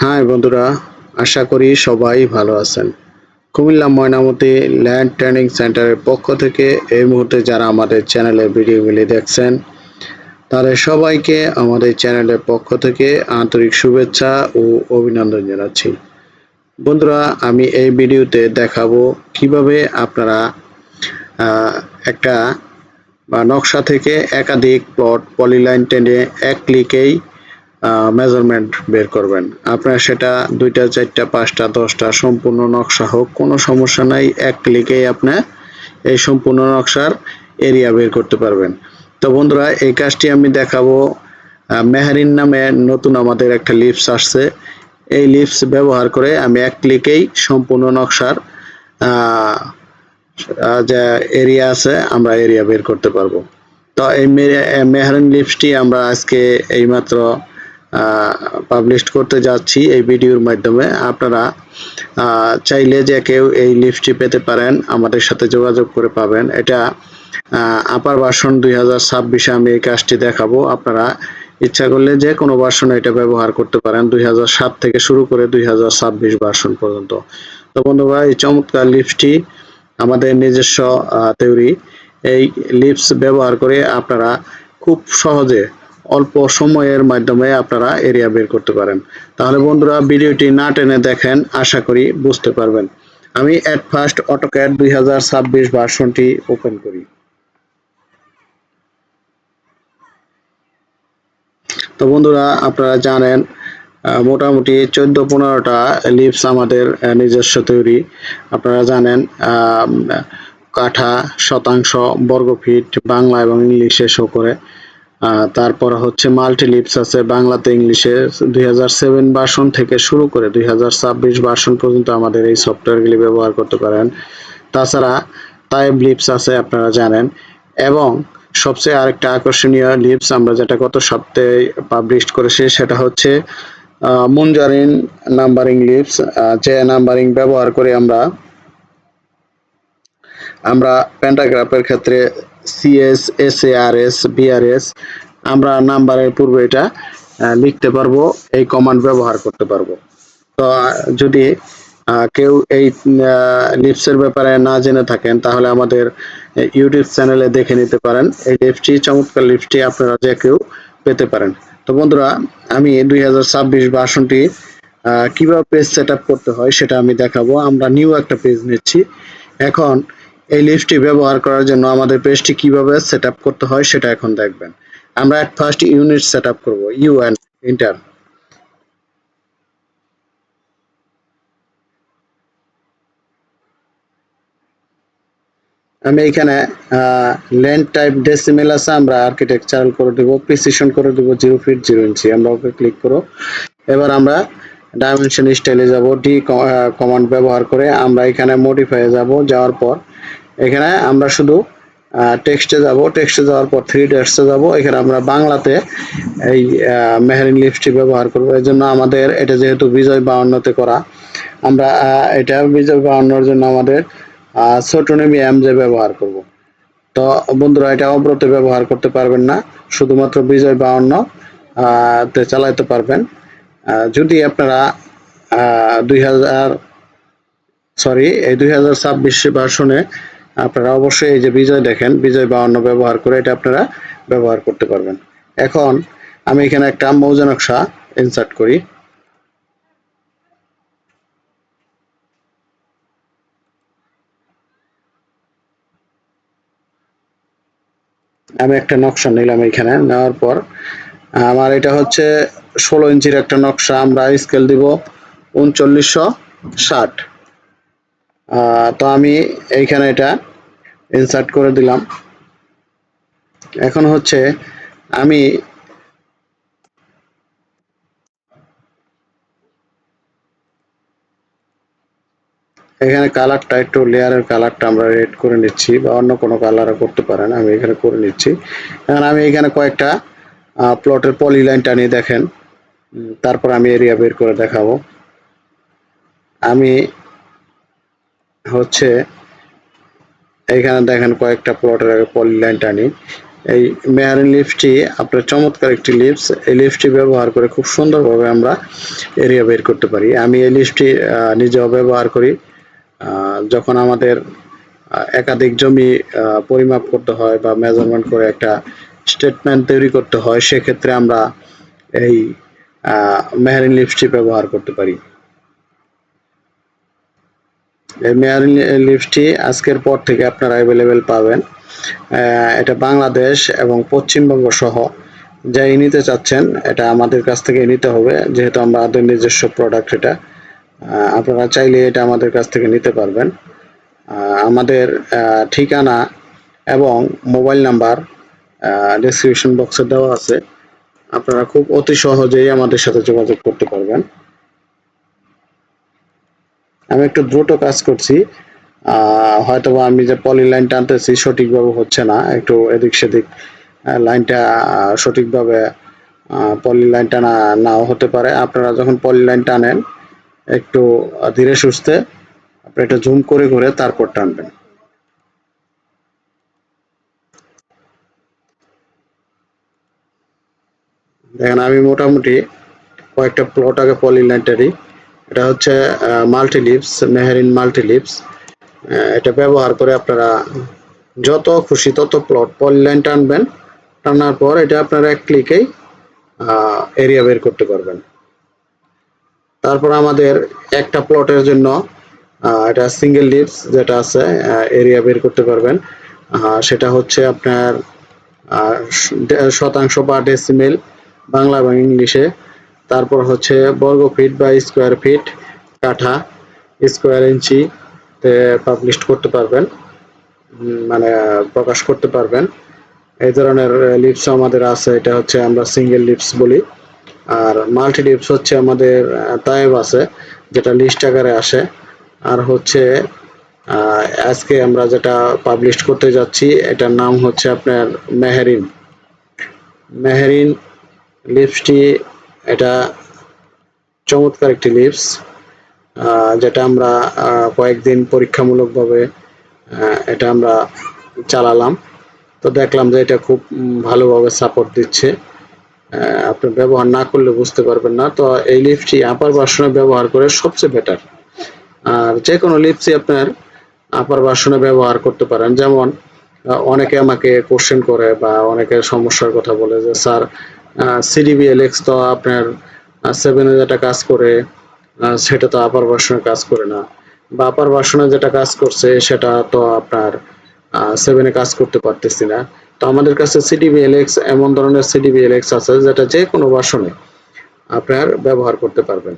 High বন্ধুরা, আশা করি সবাই ভালো আছেন। কুমিল্লা ময়নামতি ল্যান্ড ট্রেনিং সেন্টারের পক্ষ থেকে এই মুহূর্তে যারা আমাদের চ্যানেলে ভিডিওগুলি দেখছেন, তাদের সবাইকে আমাদের চ্যানেলের পক্ষ থেকে আন্তরিক শুভেচ্ছা ও অভিনন্দন জানাচ্ছি। বন্ধুরা, আমি এই ভিডিওতে দেখাবো কিভাবে আপনারা একটা নকশা থেকে একাধিক প্লট পলিলাইন টেনে এক ক্লিকেই মেজারমেন্ট বের করবেন। আপনার সেটা ২টা, ৪টা, ৫টা, 10টা সম্পূর্ণ নকশা হোক, কোনো সমস্যা নাই। এক ক্লিকেই আপনি এই সম্পূর্ণ নকশার এরিয়া বের করতে পারবেন। তো বন্ধুরা, এই কাজটি আমি দেখাবো। মেহারিন নামে নতুন আমাদের একটা লিপস আসছে। এই লিপস ব্যবহার করে আমি এক ক্লিকেই সম্পূর্ণ নকশার যে এরিয়া আছে আমরা এরিয়া বের করতে পারবো। তো এই মেহারিন লিপসটি আমরা আজকে এইমাত্র পাবলিশ করতে যাচ্ছি এই ভিডিওর মাধ্যমে। আপনারা চাইলে যে কেউ এই লিপসটি পেতে পারেন, আমাদের সাথে যোগাযোগ করে পাবেন। এটা আপার ভার্সন 2026-এ আমি এই কাজটি দেখাবো। আপনারা ইচ্ছা করলে যে কোনো ভার্সনে এটা ব্যবহার করতে পারেন, 2007 থেকে শুরু করে 2026 ভার্সন পর্যন্ত। তো বন্ধুরা, এই চমৎকার লিপসটি আমাদের নিজস্ব তৈরি। এই লিপস ব্যবহার করে আপনারা খুব সহজে অল্প সময়ের মাধ্যমে আপনারা এরিয়া বের করতে পারেন। তাহলে বন্ধুরা, ভিডিওটি না টেনে দেখেন, আশা করি বুঝতে পারবেন। আমি এট ফার্স্ট অটোক্যাড 2026 ভার্সনটি ওপেন করি। তো বন্ধুরা, আপনারা জানেন মোটামুটি 14-15টা লিপস আমাদের নিজস্ব তৈরি। আপনারা জানেন কাঠা, শতাংশ, বর্গফিট বাংলা এবং ইংলিশে শো করে। তারপর হচ্ছে মাল্টি লিপস আছে বাংলাতে ইংলিশে। 2007 ভার্সন থেকে শুরু করে 2026 ভার্সন পর্যন্ত আমাদের এই সফটওয়্যারগুলি ব্যবহার করতে পারেন। তাছাড়া টাইপ লিপস আছে, আপনারা জানেন। এবং সবচেয়ে আরেকটা আকর্ষণীয় লিপস আমরা যেটা গত সপ্তাহে পাবলিশ করেছি, সেটা হচ্ছে মুনজারিন নাম্বারিং লিপস। যে নাম্বারিং ব্যবহার করে আমরা প্যান্টাগ্রাফের ক্ষেত্রে সিএস, এসএআরএস, বিআরএস আমরা নাম্বারের পূর্বে এটা লিখতে পারবো, এই কমান্ড ব্যবহার করতে পারবো। তো যদি কেউ এই লিপসের ব্যাপারে না জেনে থাকেন, তাহলে আমাদের ইউটিউব চ্যানেলে দেখে নিতে পারেন। এই লিপসটি, চমৎকার লিপসটি আপনারা যে কেউ পেতে পারেন। তো বন্ধুরা, আমি 2026 ভার্সনটি কিভাবে পেজ সেট করতে হয় সেটা আমি দেখাবো। আমরা নিউ একটা পেজ নিচ্ছি। এখন এই লিপসটি ব্যবহার করার জন্য আমাদের পেজটি কিভাবে সেট করতে হয় সেটা এখন দেখবেন। আমরা এট ফার্স্ট ইউনিট সেট করবো, ইউ অ্যান্ড এন্টার। আমি এখানে লেন্থ টাইপ ডেসিমেল আছে, আমরা আর্কিটেকচারাল করে দেব, প্রিসিশন করে দেব 0 ফিট 0 ইঞ্চি। আমরা ওকে ক্লিক করো। এবার আমরা ডাইমেনশন স্টাইলে যাব, ডি কমান্ড ব্যবহার করে আমরা এখানে মডিফাই যাব। যাওয়ার পর এখানে আমরা শুধু টেক্সটে যাব, টেক্সটে যাওয়ার পর 3 ডটসে যাব। এখানে আমরা বাংলাতে এই মেহারিন লিপসটি ব্যবহার করব। এর জন্য আমাদের এটা যেহেতু বিজয় 52-তে করা, আমরা এটা বিজয় 52-এর জন্য আমাদের ছোটনেমি এমজে ব্যবহার করব। তো বন্ধুরা, এটা অব্রতে ব্যবহার করতে পারবেন না, শুধুমাত্র বিজয় 52 তে চালাইতে পারবেন। যদি আপনারা 2000 সরি এই 2026 ভার্সনে আপনারা অবশ্যই এই যে বিজয় দেখেন, বিজয় 52 ব্যবহার করে এটা আপনারা ব্যবহার করতে পারবেন। এখন আমি এখানে একটা মৌজা নকশা ইনসার্ট করি। আমি একটা নকশা নিলাম। এখানে নেওয়ার পর আমার এটা হচ্ছে 16 ইঞ্চির একটা নকশা। আমরা স্কেল দিব 3960। তো আমি এইখানে এটা ইনসার্ট করে দিলাম। এখন হচ্ছে আমি এখানে কালারটা একটু, লেয়ারের কালারটা আমরা রেড করে নিচ্ছি, বা অন্য কোনো কালারও করতে পারেন। আমি এখানে করে নিচ্ছি। এখন আমি এখানে কয়েকটা প্লটের পলিলাইন টানিয়ে দেখেন। তারপর আমি এরিয়া বের করে দেখাবো। আমি হচ্ছে এইখানে দেখেন কয়েকটা প্লটের পলিলাইন টানি। এই মেয়ারিন লিপসটি আপনার চমৎকার একটি লিপস। এই লিপসটি ব্যবহার করে খুব সুন্দরভাবে আমরা এরিয়া বের করতে পারি। আমি এই লিপসটি নিজেও ব্যবহার করি। যখন আমাদের একাধিক জমি পরিমাপ করতে হয় বা মেজারমেন্ট করে একটা স্টেটমেন্ট তৈরি করতে হয়, সেক্ষেত্রে আমরা এই মেহারিন লিপসটি ব্যবহার করতে পারি। এই মেয়ারিন লিপসটি আজকের পর থেকে আপনারা অ্যাভেলেবেল পাবেন। এটা বাংলাদেশ এবং পশ্চিমবঙ্গ সহ যাই নিতে চাচ্ছেন এটা আমাদের কাছ থেকে নিতে হবে, যেহেতু আমাদের নিজস্ব প্রোডাক্ট এটা। আপনারা চাইলে এটা আমাদের কাছ থেকে নিতে পারবেন। আমাদের ঠিকানা এবং মোবাইল নাম্বার ডেসক্রিপশন বক্সে দেওয়া আছে। আপনারা খুব অতি সহজেই আমাদের সাথে যোগাযোগ করতে পারবেন। আমি একটু দ্রুত কাজ করছি, হয়তোবা আমি যে পলি লাইন টানতেছি সঠিকভাবে হচ্ছে না, একটু এদিক সেদিক লাইনটা সঠিকভাবে পলি লাইন টানা নাও হতে পারে। আপনারা যখন পলি লাইন টানেন একটু ধীরে সুস্থে আপনি এটা জুম করে করে তারপর টানবেন। দেখেন আমি মোটামুটি কয়েকটা প্লট আগে পলি লাইন টানি। এটা হচ্ছে মাল্টি লিপস, মেহেরিন মাল্টি লিপস। এটা ব্যবহার করে আপনারা যত খুশি তত প্লট পলি লাইন টানবেন, টানার পর এটা আপনারা এক ক্লিকেই এরিয়া বের করতে পারবেন। তারপর আমাদের একটা প্লটের জন্য এটা সিঙ্গেল লিপস যেটা আছে এরিয়া বের করতে পারবেন। সেটা হচ্ছে আপনার শতাংশ বা ডেসিমেল বাংলা এবং ইংলিশে। তারপর হচ্ছে বর্গ ফিট বা স্কোয়ার ফিট, কাঠা, স্কোয়ার ইঞ্চি তে পাবলিশ করতে পারবেন, মানে প্রকাশ করতে পারবেন। এই ধরনের লিপস আমাদের আছে। এটা হচ্ছে আমরা সিঙ্গেল লিপস বলি। আর মাল্টি লিপস হচ্ছে আমাদের তায়েব আছে, যেটা লিস্ট আকারে আসে। আর হচ্ছে আজকে আমরা যেটা পাবলিশ করতে যাচ্ছি এটার নাম হচ্ছে আপনার মেহেরিন। মেহেরিন লিপসটি এটা চমৎকার একটি লিপস, যেটা আমরা কয়েকদিন পরীক্ষামূলকভাবে এটা আমরা চালালাম। তো দেখলাম যে এটা খুব ভালোভাবে সাপোর্ট দিচ্ছে। আপনি ব্যবহার না করলে বুঝতে পারবেন না। তো এই লিপসটি আপার ভার্সনে ব্যবহার করে সবচেয়ে বেটার। আর যে কোনো লিপসই আপনার আপার ভার্সনে ব্যবহার করতে পারেন। যেমন অনেকে আমাকে কোশ্চেন করে বা অনেকের সমস্যার কথা বলে যে স্যার সিডিবিএলএক্স তো আপনার 7 যেটা কাজ করে সেটা তো আপার ভার্সনে কাজ করে না, বা আপার ভার্সনে যেটা কাজ করছে সেটা তো আপনার 7-এ কাজ করতে পারতেছি না। তো আমাদের কাছে সিডিবিএলএক্স এমন ধরনের সিডিবিএলএক্স আছে যেটা যে কোনো ভার্সনে আপনার ব্যবহার করতে পারবেন।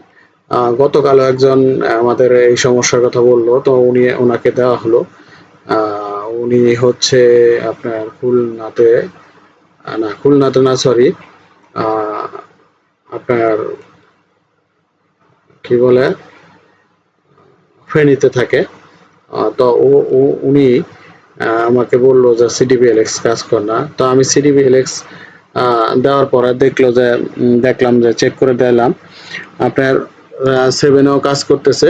গতকালও একজন আমাদের এই সমস্যার কথা বললো, তো ওনাকে দেওয়া হলো। উনি হচ্ছে আপনার খুলনাতে না, সরি, আপনার কি বলে ফেনীতে থাকে। তো উনি আমাকে বললো যে সিডিবিএলএক্স কাজ করে না। তো আমি সিডিবিএলএক্স দেওয়ার পরে দেখলাম যে চেক করে দিলাম আপনার 7-এও কাজ করতেছে,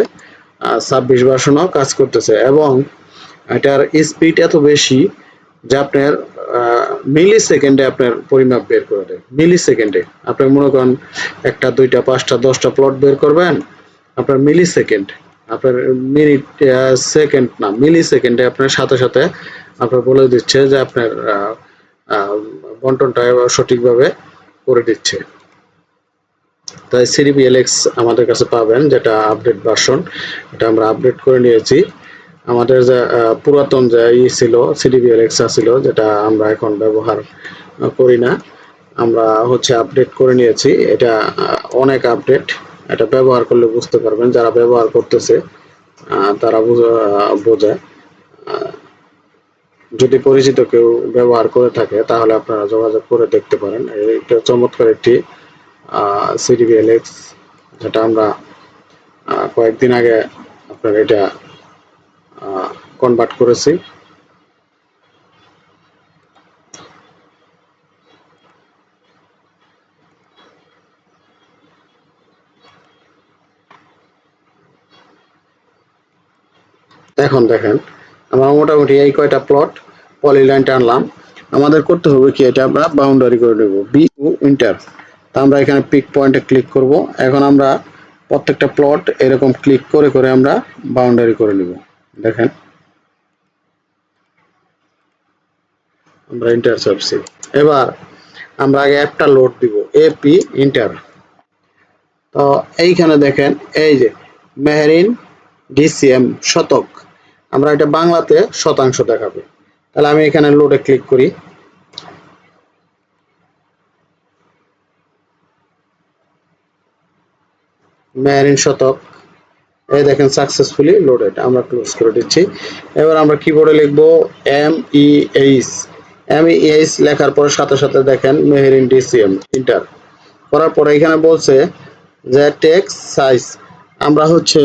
26 ভার্সনও কাজ করতেছে, এবং এটার স্পিড এত বেশি যে আপনার মিলি সেকেন্ডে আপনার পরিমাপ বের করে দেয়। মিলি সেকেন্ডে আপনার মনে করেন একটা, দুইটা, পাঁচটা, 10টা প্লট বের করবেন, আপনার মিলি সেকেন্ড, আপনার মিনিট, সেকেন্ড না, মিলি সেকেন্ডে আপনার সাথে সাথে আপনার বলে দিচ্ছে যে আপনার বন্টনটা সঠিকভাবে করে দিচ্ছে। তাই সিডিবিএলএক্স আমাদের কাছে পাবেন, যেটা আপডেট ভার্সন। এটা আমরা আপডেট করে নিয়েছি। আমাদের যে পুরাতন যে ছিল সিডিবিএলএক্স ছিল, যেটা আমরা এখন ব্যবহার করি না, আমরা হচ্ছে আপডেট করে নিয়েছি। এটা অনেক আপডেট। এটা ব্যবহার করলে বুঝতে পারবেন, যারা ব্যবহার করতেছে তারা বোঝে। যদি পরিচিত কেউ ব্যবহার করে থাকে তাহলে আপনারা যোগাযোগ করে দেখতে পারেন। এটা চমৎকার একটি সিডিবিএলএক্স, যেটা আমরা কয়েকদিন আগে আপনার এটা কনভার্ট করেছি। এখন দেখেন আমরা মোটামুটি এই কয়টা প্লট পলি লাইন টানলাম। আমাদের করতে হবে কি, এটা আমরা বাউন্ডারি করে দেব বিউ ইন্টার। তা আমরা এখানে পিক পয়েন্টে ক্লিক করব। এখন আমরা প্রত্যেকটা প্লট এরকম ক্লিক করে করে আমরা বাউন্ডারি করে নিব। দেখেন আমরা ইন্টার চাপছি। এবার আমরা আগে অ্যাপটা লোড দিব, এপি ইন্টার। তো এইখানে দেখেন এই যে মেহেরিন ডিসিএম শতক, আমরা এটা বাংলাতে শতাংশ দেখাবে। তাহলে আমি এখানে লোডে ক্লিক করি। মেহেরিন শতক, এই দেখেন সাকসেসফুলি লোডেড। আমরা ক্লোজ করে দিচ্ছি। এবার আমরা কিবোর্ডে লিখব এমইএইচ লেখার পর সাথে সাথে দেখেন মেহেরিন ডিসিএম ইন্টার করার পরে এখানে বলছে যে টেক্সট সাইজ আমরা হচ্ছে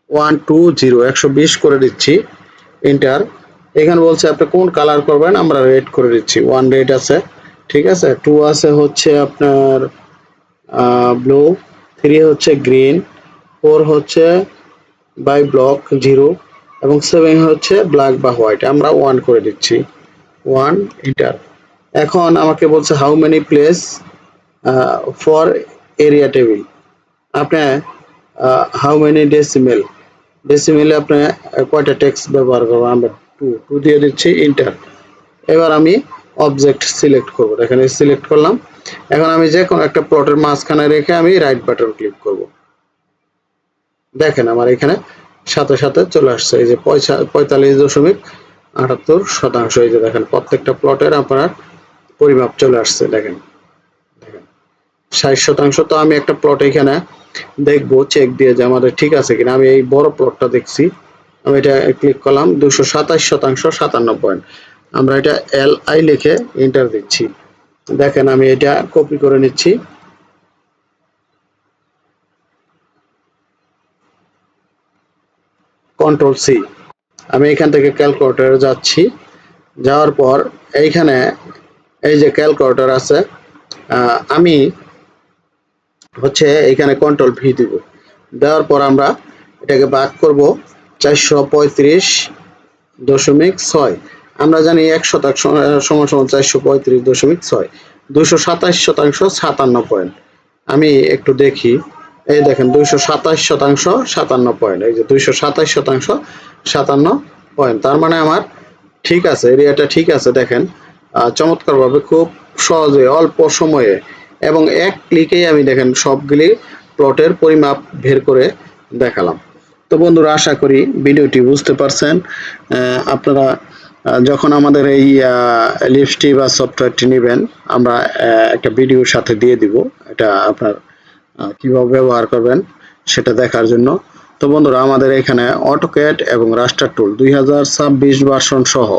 120 করে দিচ্ছি ইন্টার। এখানে বলছে আপনি কোন কালার করবেন, আমরা রেড করে দিচ্ছি। 1 রেড আছে, ঠিক আছে। 2 আছে হচ্ছে আপনার ব্লু, 3 হচ্ছে গ্রিন, 4 হচ্ছে বাই ব্লক 0 এবং 7 হচ্ছে ব্ল্যাক বা হোয়াইট। আমরা 1 করে দিচ্ছি, 1 ইন্টার। এখন আমাকে বলছে how many place for area table, আপনি হাউ মেনি ডেসিমেলে আপনি কয়টা টেক্সট ব্যবহার করবেন, আমরা 2 দিয়ে দিচ্ছি ইন্টার। এবার আমি অবজেক্ট সিলেক্ট করব, এখানে সিলেক্ট করলাম। এখন আমি যে কোনো একটা প্লটের মাঝখানে রেখে আমি রাইট বাটন ক্লিক করব। দেখেন আমার এখানে সাথে সাথে চলে আসছে এই যে 45.78%। এই যে দেখেন প্রত্যেকটা প্লটের আপনার পরিমাপ চলে আসছে। দেখেন 60%। তো আমি একটা প্লট এখানে দেখবো, চেক দিয়ে যে আমাদের ঠিক আছে কিনা। আমি এই বড় প্লটটা দেখছি, আমি এটা ক্লিক করলাম। 227% 57 পয়েন্ট। আমরা এটা LI লিখে এন্টার দিচ্ছি। দেখেন আমি এটা কপি করে নিচ্ছি, কন্ট্রোল সি। আমি এখান থেকে ক্যালকুলেটরে যাচ্ছি, যাওয়ার পর এইখানে এই যে ক্যালকুলেটর আছে, আমি হচ্ছে এখানে কন্ট্রোল ভি দিব। দেওয়ার পর আমরা এটাকে ভাগ করব 435.6। আমরা জানি 1% সমান সমান 435.6। 227% 57 পয়েন্ট। আমি একটু দেখি, এই দেখেন 227% 57 পয়েন্ট। এই যে 227% 57 পয়েন্ট। তার মানে আমার ঠিক আছে, এরিয়াটা ঠিক আছে। দেখেন চমৎকারভাবে খুব সহজে অল্প সময়ে এবং এক ক্লিকেই আমি দেখেন সবগুলি প্লটের পরিমাপ বের করে দেখালাম। তো বন্ধুরা আশা করি ভিডিওটি বুঝতে পারছেন। আপনারা যখন আমাদের এই লিস্টটি বা সফটওয়্যারটি নেবেন, আমরা একটা ভিডিওর সাথে দিয়ে দিব, এটা আপনার কিভাবে ব্যবহার করবেন সেটা দেখার জন্য। তো বন্ধুরা আমাদের এখানে অটোক্যাড এবং রাস্টার টুল 2026 ভার্সন সহ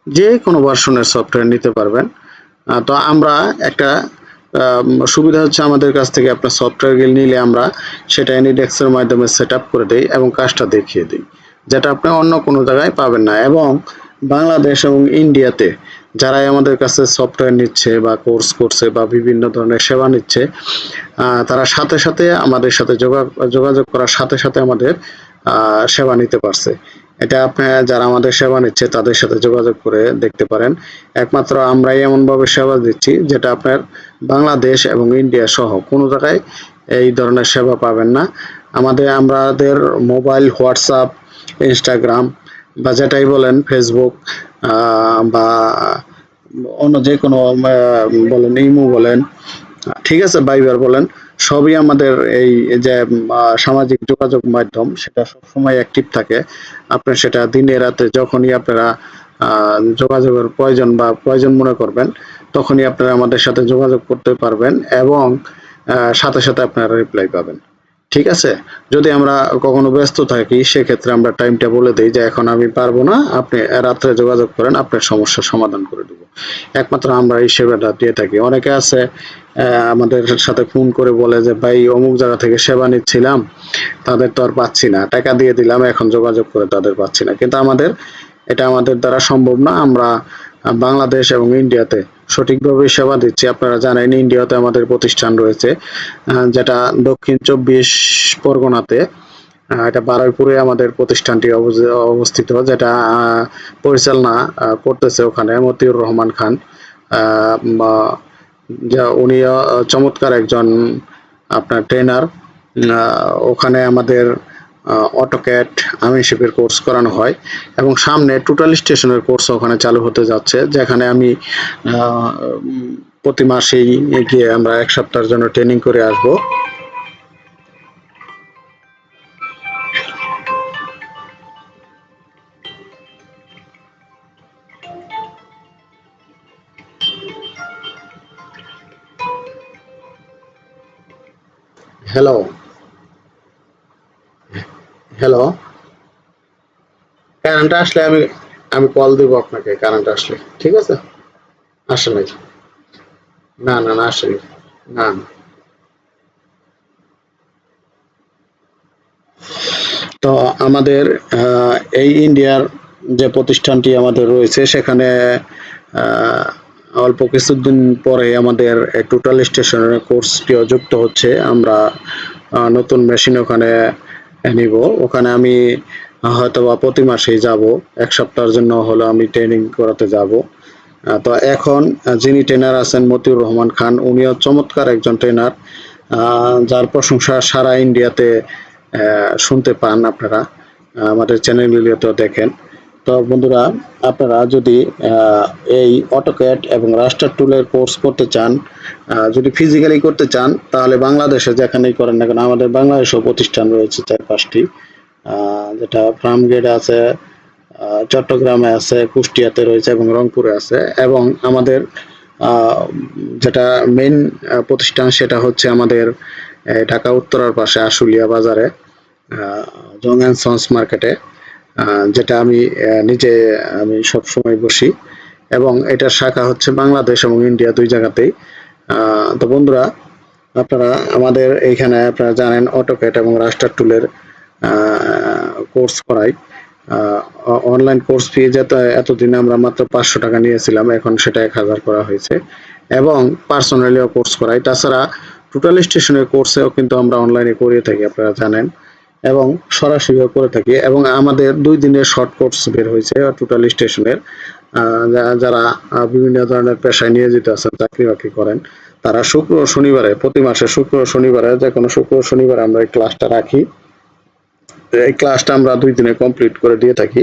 যে কোনো ভার্সনের সফটওয়্যার নিতে পারবেন। তো আমরা একটা সুবিধা হচ্ছে আমাদের কাছ থেকে আপনার সফটওয়্যার নিলে আমরা সেটা এনিডেক্সের মাধ্যমে সেট আপ করে দিই এবং কাজটা দেখিয়ে দিই, যেটা আপনি অন্য কোনো জায়গায় পাবেন না। এবং বাংলাদেশ এবং ইন্ডিয়াতে যারাই আমাদের কাছে সফটওয়্যার নিচ্ছে বা কোর্স করছে বা বিভিন্ন ধরনের সেবা নিচ্ছে, তারা সাথে সাথে আমাদের সাথে যোগাযোগ করার সাথে সাথে আমাদের সেবা নিতে পারছে। এটা আপনি যারা আমাদের সেবা নিচ্ছে তাদের সাথে যোগাযোগ করে দেখতে পারেন। একমাত্র আমরাই এমনভাবে সেবা দিচ্ছি যেটা আপনার বাংলাদেশ এবং ইন্ডিয়া সহ কোনো জায়গায় এই ধরনের সেবা পাবেন না। আমাদের মোবাইল, হোয়াটসঅ্যাপ, ইনস্টাগ্রাম বা যেটাই বলেন, ফেসবুক বা অন্য যে কোনো বলেন, ইমো বলেন, ঠিক আছে, ভাইবার বলেন, সবই আমাদের এই যে সামাজিক যোগাযোগ মাধ্যম সেটা সবসময় অ্যাক্টিভ থাকে। আপনার সেটা দিনে রাতে যখনই আপনারা যোগাযোগের প্রয়োজন বা প্রয়োজন মনে করবেন তখনই আপনারা আমাদের সাথে যোগাযোগ করতে পারবেন এবং সাথে সাথে আপনারা রিপ্লাই পাবেন। ঠিক আছে। যদি আমরা কখনো ব্যস্ত থাকি সেক্ষেত্রে আমরা টাইমটা বলে দিই যে এখন আমি পারবো না, আপনি রাত্রে যোগাযোগ করেন, আপনার সমস্যার সমাধান করে দেবো। একমাত্র আমরা এই সেবাটা দিয়ে থাকি। অনেকে আছে আমাদের সাথে ফোন করে বলে যে ভাই অমুক জায়গা থেকে সেবা নিচ্ছিলাম, তাদের তো আর পাচ্ছি না, টাকা দিয়ে দিলাম, এখন যোগাযোগ করে তাদের পাচ্ছি না। কিন্তু এটা আমাদের দ্বারা সম্ভব না। আমরা বাংলাদেশ এবং ইন্ডিয়াতে সঠিকভাবে সেবা দিচ্ছি। আপনারা জানেন ইন্ডিয়াতে আমাদের প্রতিষ্ঠান রয়েছে, যেটা দক্ষিণ 24 পরগনাতে এটা বারুইপুরে আমাদের প্রতিষ্ঠানটি অবস্থিত, যেটা পরিচালনা করতেছে ওখানে মতিউর রহমান খান। উনি চমৎকার একজন আপনার ট্রেনার। ওখানে আমাদের অটোক্যাড আমিনশিপের কোর্স করানো হয় এবং সামনে টোটাল স্টেশনের কোর্স ওখানে চালু হতে যাচ্ছে, যেখানে আমি প্রতি মাসেই গিয়ে আমরা 1 সপ্তাহের জন্য ট্রেনিং করে আসব। হ্যালো, হ্যালো, কারেন্ট আসলে আমি আমি কল দিব আপনাকে, কারেন্ট আসলে। ঠিক আছে? আসে নাই। না না না, আসেনি। না না। তো আমাদের এই ইন্ডিয়ার যে প্রতিষ্ঠানটি আমাদের রয়েছে সেখানে আহ, অল্প কিছুদিন পরে আমাদের টোটাল স্টেশনের কোর্সটিও যুক্ত হচ্ছে। আমরা নতুন মেশিন ওখানে নিব। ওখানে আমি হয়তোবা প্রতি মাসেই যাব, 1 সপ্তাহের জন্য হলো আমি ট্রেনিং করাতে যাব। তো এখন যিনি ট্রেনার আছেন মতিউর রহমান খান, উনিও চমৎকার একজন ট্রেনার, যার প্রশংসা সারা ইন্ডিয়াতে শুনতে পান আপনারা, আমাদের চ্যানেলগুলিতেও দেখেন। তো বন্ধুরা, আপনারা যদি এই অটোক্যাড এবং রাস্টার টুলের কোর্স করতে চান, যদি ফিজিক্যালি করতে চান, তাহলে বাংলাদেশে যেখানেই করেন না কেন, আমাদের বাংলাদেশেও প্রতিষ্ঠান রয়েছে 4-5টি, যেটা ফার্মগেটে আছে, চট্টগ্রামে আছে, কুষ্টিয়াতে রয়েছে এবং রংপুরে আছে। এবং আমাদের যেটা মেইন প্রতিষ্ঠান সেটা হচ্ছে আমাদের ঢাকা উত্তরার পাশে আশুলিয়া বাজারে, জং অ্যান্ড সন্স মার্কেটে, যেটা আমি নিজে আমি সবসময় বসি এবং এটার শাখা হচ্ছে বাংলাদেশ এবং ইন্ডিয়া 2 জায়গাতেই। তো বন্ধুরা, আপনারা আমাদের এইখানে আপনারা জানেন অটোক্যাড এবং রাস্টার টুলের কোর্স করাই। অনলাইন কোর্স ফি এতদিন আমরা মাত্র 500 টাকা নিয়েছিলাম, এখন সেটা 1000 করা হয়েছে এবং পার্সোনালিও কোর্স করাই। তাছাড়া টোটাল স্টেশনের কোর্সেও কিন্তু আমরা অনলাইনে করিয়ে থাকি, আপনারা জানেন, এবং সরাসরিও করে থাকি। এবং আমাদের 2 দিনের শর্ট কোর্স বের হয়েছে টোটাল স্টেশনের। যারা বিভিন্ন ধরনের পেশায় নিয়োজিত আছেন, চাকরি বাকরি করেন, তারা শুক্র ও শনিবারে, প্রতি মাসে শুক্র ও শনিবারে, যে কোনো শুক্র ও শনিবারে আমরা এই ক্লাসটা রাখি। এই ক্লাসটা আমরা 2 দিনে কমপ্লিট করে দিয়ে থাকি,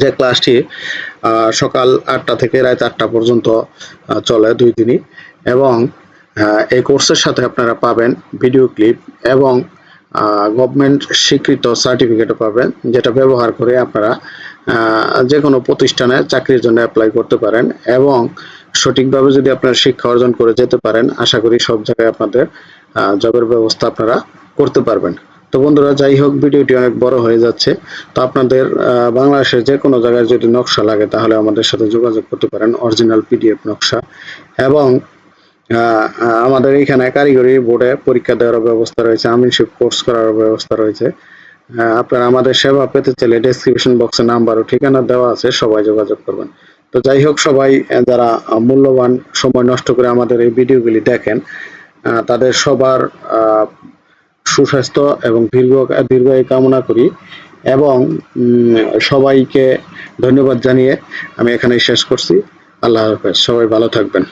যে ক্লাসটি সকাল 8টা থেকে রাত 8টা পর্যন্ত চলে 2 দিনই। এবং এই কোর্সের সাথে আপনারা পাবেন ভিডিও ক্লিপ এবং গভর্নমেন্ট স্বীকৃত সার্টিফিকেটও পাবেন, যেটা ব্যবহার করে আপনারা যে কোনো প্রতিষ্ঠানে চাকরির জন্য অ্যাপ্লাই করতে পারেন এবং সঠিকভাবে যদি আপনারা শিক্ষা অর্জন করে যেতে পারেন, আশা করি সব জায়গায় আপনাদের জবের ব্যবস্থা আপনারা করতে পারবেন। তো বন্ধুরা, যাই হোক, ভিডিওটি অনেক বড় হয়ে যাচ্ছে। তো আপনাদের বাংলাদেশের যে কোনো জায়গায় যদি নকশা লাগে তাহলে আমাদের সাথে যোগাযোগ করতে পারেন, অরিজিনাল পিডিএফ নকশা। এবং আমাদের এখানে কারিগরি বোর্ডে পরীক্ষা দেওয়ার ব্যবস্থা রয়েছে, আমিনশিপ কোর্স করার ব্যবস্থা রয়েছে। আপনারা আমাদের সেবা পেতে চাইলে ডেসক্রিপশন বক্সে নাম্বার ও ঠিকানা দেওয়া আছে, সবাই যোগাযোগ করবেন। তো যাই হোক, সবাই যারা মূল্যবান সময় নষ্ট করে আমাদের এই ভিডিওগুলি দেখেন, তাদের সবার সুস্বাস্থ্য এবং দীর্ঘায়ু কামনা করি এবং সবাইকে ধন্যবাদ জানিয়ে আমি এখানেই শেষ করছি। আল্লাহ হাফেজ, সবাই ভালো থাকবেন।